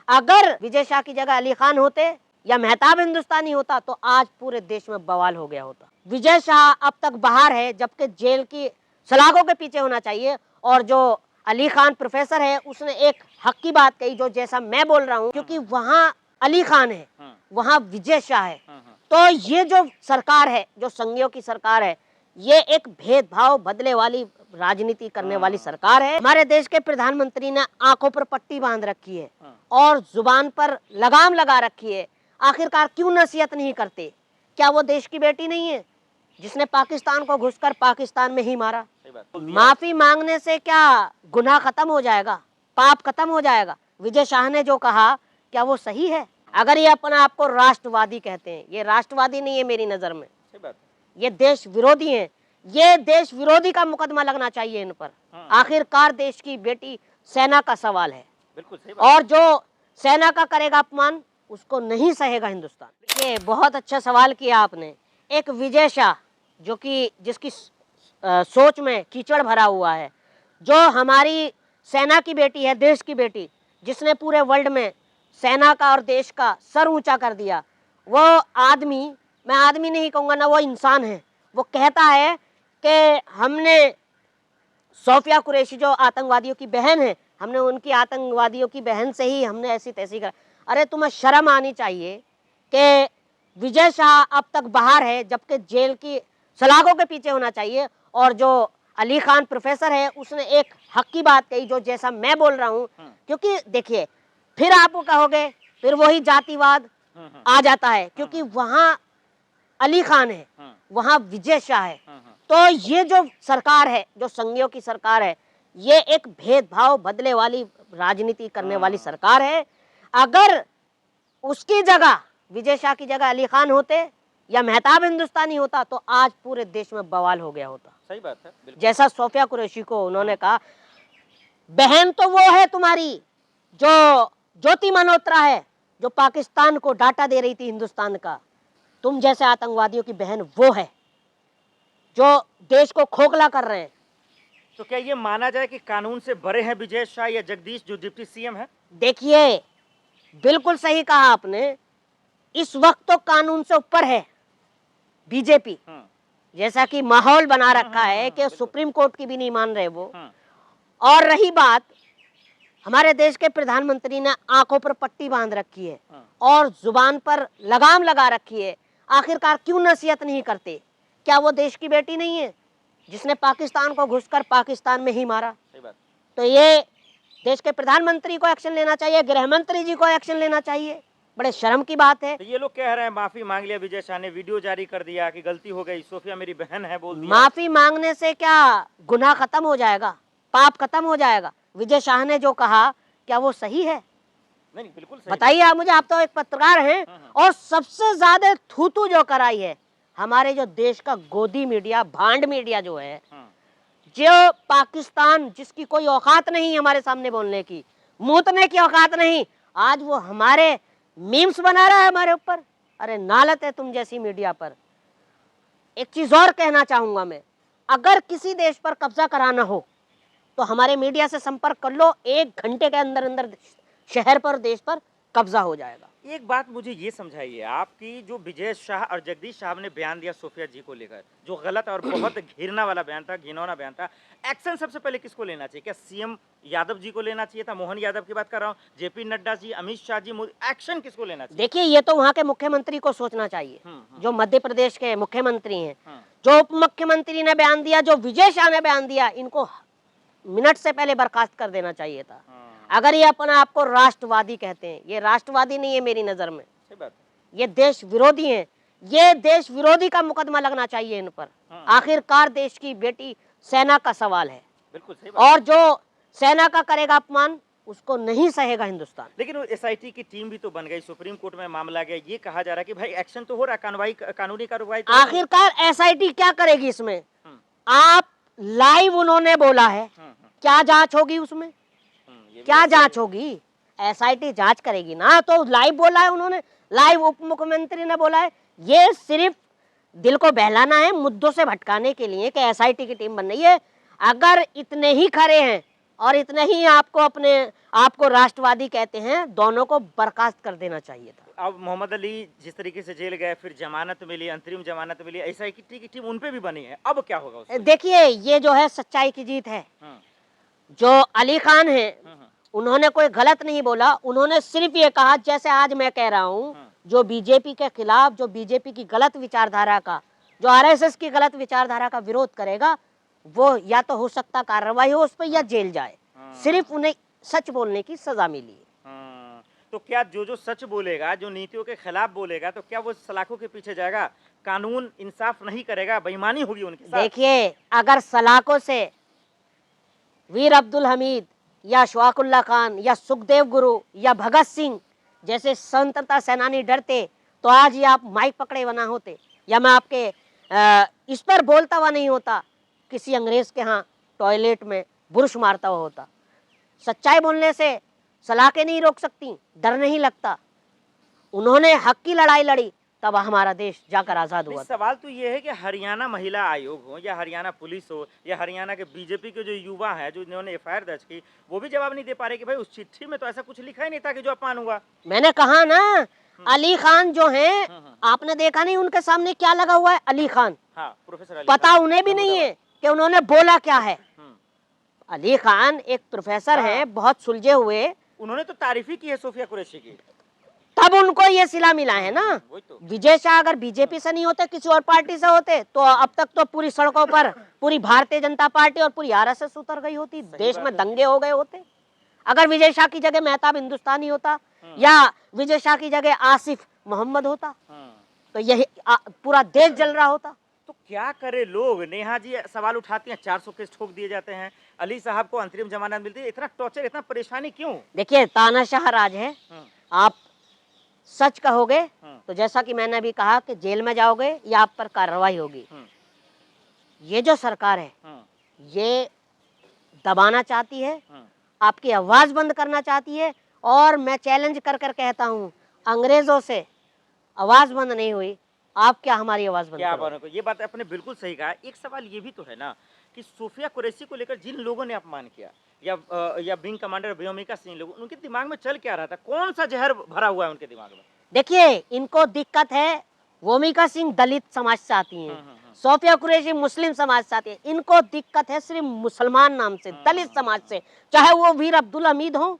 अगर विजय शाह की जगह अली खान होते या मेहताब हिंदुस्तानी होता तो आज पूरे देश में बवाल हो गया होता। विजय शाह अब तक बाहर है, जबकि जेल की सलाखों के पीछे होना चाहिए। और जो अली खान प्रोफेसर है उसने एक हक की बात कही, जो जैसा मैं बोल रहा हूँ, क्योंकि वहाँ अली खान है, वहाँ विजय शाह है। तो ये जो सरकार है, जो संघियों की सरकार है, ये एक भेदभाव बदले वाली राजनीति करने वाली सरकार है। हमारे देश के प्रधानमंत्री ने आंखों पर पट्टी बांध रखी है और जुबान पर लगाम लगा रखी है। आखिरकार क्यों नसीहत नहीं करते? क्या वो देश की बेटी नहीं है जिसने पाकिस्तान को घुसकर पाकिस्तान में ही मारा? माफी मांगने से क्या गुनाह खत्म हो जाएगा, पाप खत्म हो जाएगा? विजय शाह ने जो कहा, क्या वो सही है? अगर ये अपना आपको राष्ट्रवादी कहते हैं, ये राष्ट्रवादी नहीं है मेरी नजर में, ये देश विरोधी हैं। ये देश विरोधी का मुकदमा लगना चाहिए इन पर। आखिरकार देश की बेटी सेना का सवाल है, बिल्कुल सही बात। और जो सेना का करेगा अपमान, उसको नहीं सहेगा हिंदुस्तान। ये बहुत अच्छा सवाल किया आपने। एक विजय शाह जो कि जिसकी सोच में कीचड़ भरा हुआ है, जो हमारी सेना की बेटी है, देश की बेटी, जिसने पूरे वर्ल्ड में सेना का और देश का सर ऊंचा कर दिया, वो आदमी, मैं आदमी नहीं कहूँगा ना, वो इंसान है। वो कहता है कि हमने सोफिया कुरैशी जो आतंकवादियों की बहन है, हमने उनकी आतंकवादियों की बहन से ही हमने ऐसी तैसी कर। अरे तुम्हें शर्म आनी चाहिए कि विजय शाह अब तक बाहर है, जबकि जेल की सलाखों के पीछे होना चाहिए। और जो अली खान प्रोफेसर है उसने एक हक की बात कही, जो जैसा मैं बोल रहा हूँ, क्योंकि देखिए फिर आप कहोगे, फिर वही जातिवाद आ जाता है, क्योंकि वहाँ अली खान है, वहाँ विजय शाह है। तो ये जो सरकार है, जो संघियों की सरकार है, ये एक भेदभाव बदले वाली राजनीति करने वाली सरकार है। अगर उसकी जगह, विजय शाह की जगह अली खान होते या मेहताब हिंदुस्तानी होता तो आज पूरे देश में बवाल हो गया होता। सही बात है। जैसा सोफिया कुरैशी को उन्होंने कहा, बहन तो वो है तुम्हारी जो ज्योति मल्होत्रा है, जो पाकिस्तान को डाटा दे रही थी हिंदुस्तान का। तुम जैसे आतंकवादियों की बहन वो है जो देश को खोखला कर रहे हैं। तो क्या ये माना जाए कि कानून से बड़े हैं विजय शाह या जगदीश जो डिप्टी सीएम है? देखिए, बिल्कुल सही कहा आपने। इस वक्त तो कानून से ऊपर है बीजेपी, जैसा कि माहौल बना रखा है कि सुप्रीम कोर्ट की भी नहीं मान रहे वो। और रही बात, हमारे देश के प्रधानमंत्री ने आंखों पर पट्टी बांध रखी है और जुबान पर लगाम लगा रखी है। आखिरकार क्यों नसीहत नहीं करते? क्या वो देश की बेटी नहीं है जिसने पाकिस्तान को घुसकर पाकिस्तान में ही मारा? तो ये देश के प्रधानमंत्री को एक्शन लेना चाहिए, गृह मंत्री जी को एक्शन लेना चाहिए। बड़े शर्म की बात है। तो ये लोग कह रहे हैं माफी मांग लिया विजय शाह ने, वीडियो जारी कर दिया कि गलती हो गई, सोफिया मेरी बहन है बोल दिया। माफी मांगने से क्या गुनाह खत्म हो जाएगा, पाप खत्म हो जाएगा? विजय शाह ने जो कहा, क्या वो सही है? नहीं, बिल्कुल सही। बताइए आप मुझे, आप तो एक पत्रकार हैं। और सबसे ज्यादा थूथू जो कराई है हमारे जो देश का गोदी मीडिया, भांड मीडिया जो है, जो पाकिस्तान, जिसकी कोई औकात नहीं हमारे सामने बोलने की, मूतने की औकात नहीं, आज वो हमारे मीम्स बना रहा है हमारे ऊपर। अरे नालत है तुम जैसी मीडिया पर। एक चीज और कहना चाहूंगा मैं, अगर किसी देश पर कब्जा कराना हो तो हमारे मीडिया से संपर्क कर लो, 1 घंटे के अंदर अंदर शहर पर, देश पर कब्जा हो जाएगा। एक बात मुझे ये समझाइए, आपकी जो विजय शाह और जगदीश साहब ने बयान दिया सोफिया जी को लेकर, जो गलत और बहुत घिरना वाला बयान था, घिनौना बयान था, एक्शन सबसे पहले किसको लेना चाहिए? क्या सीएम यादव जी को लेना चाहिए था? मोहन यादव की बात कर रहा हूँ, जेपी नड्डा जी, अमित शाह जी, एक्शन किसको लेना चाहिए? देखिए, ये तो वहाँ के मुख्यमंत्री को सोचना चाहिए, जो मध्य प्रदेश के मुख्यमंत्री हैं। जो उप मुख्यमंत्री ने बयान दिया, जो विजय शाह ने बयान दिया, इनको मिनट से पहले बर्खास्त कर देना चाहिए था। अगर ये अपना आपको राष्ट्रवादी कहते हैं, ये राष्ट्रवादी नहीं है मेरी नजर में, ये देश विरोधी हैं। ये देश विरोधी का मुकदमा लगना चाहिए इन पर। आखिरकार देश की बेटी सेना का सवाल है, बिल्कुल सही बात। और जो सेना का करेगा अपमान, उसको नहीं सहेगा हिंदुस्तान। लेकिन एसआईटी की टीम भी तो बन गई, सुप्रीम कोर्ट में मामला गया, ये कहा जा रहा है कि भाई एक्शन तो हो रहा है, कानूनी कार्रवाई तो। आखिरकार एसआईटी क्या करेगी इसमें? आप लाइव उन्होंने बोला है, क्या जांच होगी उसमें? क्या जांच होगी? एसआईटी जांच करेगी ना। तो लाइव बोला है उन्होंने, लाइव उप मुख्यमंत्री ने बोला है। ये सिर्फ दिल को बहलाना है, मुद्दों से भटकाने के लिए कि एसआईटी की टीम बन रही है। अगर इतने ही खरे हैं और इतने ही आपको राष्ट्रवादी कहते हैं, दोनों को बर्खास्त कर देना चाहिए था। अब मोहम्मद अली जिस तरीके से जेल गए, फिर जमानत मिली, अंतरिम जमानत मिली, ऐसा की टीम उन पे भी बनी है, अब क्या होगा उसको? देखिए, ये जो है सच्चाई की जीत है। जो अली खान है, उन्होंने कोई गलत नहीं बोला, उन्होंने सिर्फ ये कहा, जैसे आज मैं कह रहा हूँ, जो बीजेपी के खिलाफ, जो बीजेपी की गलत विचारधारा का, जो आरएसएस की गलत विचारधारा का विरोध करेगा, वो या तो हो सकता कार्रवाई हो उस पर या जेल जाए। सिर्फ उन्हें सच बोलने की सजा मिली है। तो क्या जो सच बोलेगा, जो नीतियों के खिलाफ बोलेगा, तो क्या वो सलाखों के पीछे जाएगा, कानून इंसाफ नहीं करेगा, बेईमानी होगी उनके साथ? देखिए, अगर सलाखों से वीर अब्दुल हमीद या अशफाकुल्ला खान या सुखदेव गुरु या भगत सिंह जैसे स्वतंत्रता सेनानी डरते, तो आज ये आप माइक पकड़े बना होते, या मैं आपके इस पर बोलता हुआ नहीं होता, किसी अंग्रेज के यहाँ टॉयलेट में बुरुश मारता हुआ होता। सच्चाई बोलने से सलाखें नहीं रोक सकती, डर नहीं लगता। उन्होंने हक की लड़ाई लड़ी, तब हमारा देश जाकर आजाद हुआ। सवाल तो ये है कि हरियाणा महिला आयोग हो या हरियाणा पुलिस हो या हरियाणा के बीजेपी के जो युवा हैं, जो इन्होंने एफआईआर दर्ज की, वो भी जवाब नहीं दे पा रहे कि भाई उस चिट्ठी में तो ऐसा कुछ लिखा ही नहीं था कि जो अपमान हुआ। मैंने कहा ना, अली खान जो हैं, आपने देखा नहीं उनके सामने क्या लगा हुआ है? अली खान। हाँ, प्रोफेसर अली पता उन्हें भी नहीं है कि उन्होंने बोला क्या है। अली खान एक प्रोफेसर हैं, बहुत सुलझे हुए। उन्होंने तो तारीफ ही की है सोफिया कुरैशी की, तब उनको ये सिला मिला है ना। तो। विजय शाह अगर बीजेपी से नहीं होते, किसी और पार्टी से होते, तो अब तक तो पूरी सड़कों पर पूरी भारतीय जनता पार्टी और पूरी आरएसएस उतर गई होती, देश में दंगे हो गए होते। अगर विजय शाह की जगह मेहताब हिंदुस्तानी होता या विजय शाह की जगह आसिफ मोहम्मद होता, तो यही पूरा देश जल रहा होता। तो क्या करे लोग? नेहा जी सवाल उठाती हैं, 400 केस ठोक दिए जाते हैं, अली साहब को अंतरिम जमानत मिलती है, इतना टॉर्चर, इतना परेशानी क्यों? देखिए, तानाशाह राज है। आप सच कहोगे तो जैसा कि मैंने अभी कहा कि जेल में जाओगे या आप पर कार्रवाई होगी। ये जो सरकार है, ये दबाना चाहती है, आपकी आवाज बंद करना चाहती है। और मैं चैलेंज कर कर कहता हूँ, अंग्रेजों से आवाज बंद नहीं हुई, आप क्या हमारी आवाज बंद करोगे? ये बात आपने बिल्कुल सही कहा। एक सवाल ये भी तो है ना कि सोफिया कुरैशी को लेकर जिन लोगों ने अपमान किया, या विंग कमांडर व्योमिका सिंह लोग, उनके दिमाग में चल क्या रहा था? कौन सा जहर भरा हुआ है उनके दिमाग में? देखिए, इनको दिक्कत है, व्योमिका सिंह दलित समाज से आती हैं, सोफिया कुरैशी मुस्लिम समाज से आती है। इनको दिक्कत है सिर्फ मुसलमान नाम से, दलित समाज से, चाहे वो वीर अब्दुल हमीद हो,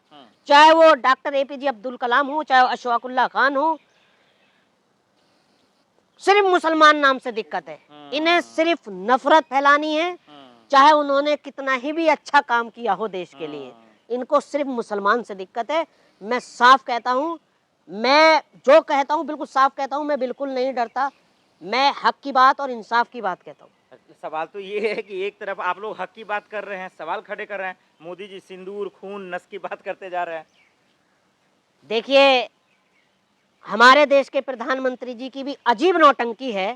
चाहे वो डॉक्टर एपीजे अब्दुल कलाम हो, चाहे अशफाकुल्ला खान हो, सिर्फ मुसलमान नाम से दिक्कत है। इन्हें सिर्फ नफरत फैलानी है, चाहे उन्होंने कितना ही भी अच्छा काम किया हो देश के लिए। इनको सिर्फ मुसलमान से दिक्कत है। मैं साफ कहता हूँ, मैं जो कहता हूँ बिल्कुल साफ कहता हूँ, मैं बिल्कुल नहीं डरता। मैं हक की बात और इंसाफ की बात कहता हूँ। सवाल तो ये है कि एक तरफ आप लोग हक की बात कर रहे हैं, सवाल खड़े कर रहे हैं, मोदी जी सिंदूर, खून, नस की बात करते जा रहे हैं। देखिए, हमारे देश के प्रधानमंत्री जी की भी अजीब नौटंकी है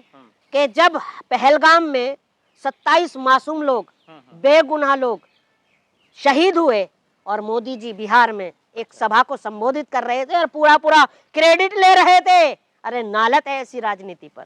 कि जब पहलगाम में 27 मासूम लोग, बेगुनाह लोग शहीद हुए और मोदी जी बिहार में एक सभा को संबोधित कर रहे थे और पूरा क्रेडिट ले रहे थे। अरे नालत है ऐसी राजनीति पर।